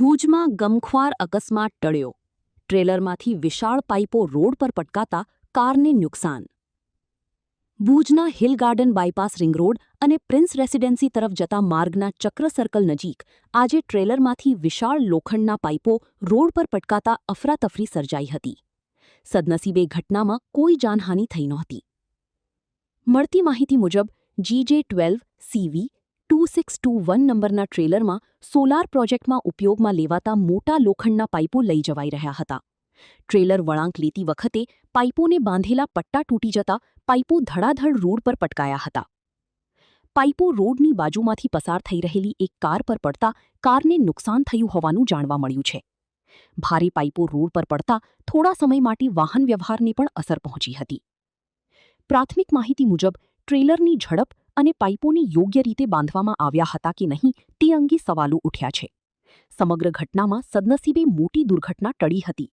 ભુજમાં ગમખ્વાર અકસ્માત ટળ્યો. ટ્રેલરમાંથી વિશાળ પાઇપો રોડ પર પટકાતા કારને નુકસાન. ભુજના hill garden bypass ring road અને પ્રિન્સ રેસિડેન્સી તરફ જતા માર્ગના ચક્ર સર્કલ નજીક આજે ટ્રેલરમાંથી વિશાળ લોખંડના પાઇપો રોડ પર પટકાતા અફરાતફરી સર્જાઈ હતી. સદનસીબે ઘટનામાં કોઈ જાનહાનિ થઈ નહોતી. મળતી માહિતી મુજબ GJ12 CV 2621 નંબરના ટ્રેલરમાં સોલાર પ્રોજેક્ટમાં ઉપયોગમાં લેવાતા મોટા લોખંડના પાઇપો લઈ જવાઈ રહ્યા હતા. ટ્રેલર વળાંક લેતી વખતે પાઇપોને બાંધેલા પટ્ટા તૂટી જતા પાઇપો ધડાધડ રોડ પર પટકાયા હતા. પાઇપો રોડની બાજુમાંથી પસાર થઈ રહેલી એક કાર પર પડતા કારને નુકસાન થયું હોવાનું જાણવા મળ્યું છે. ભારે પાઇપો રોડ પર પડતા થોડા સમય માટે વાહન વ્યવહારને પણ અસર પહોંચી હતી. પ્રાથમિક માહિતી મુજબ ટ્રેલરની ઝડપ અને પાઇપોને યોગ્ય રીતે બાંધવામાં આવ્યા હતા કે નહીં તે અંગે સવાલો ઉઠ્યા છે. સમગ્ર ઘટનામાં સદનસીબે મોટી દુર્ઘટના ટળી હતી.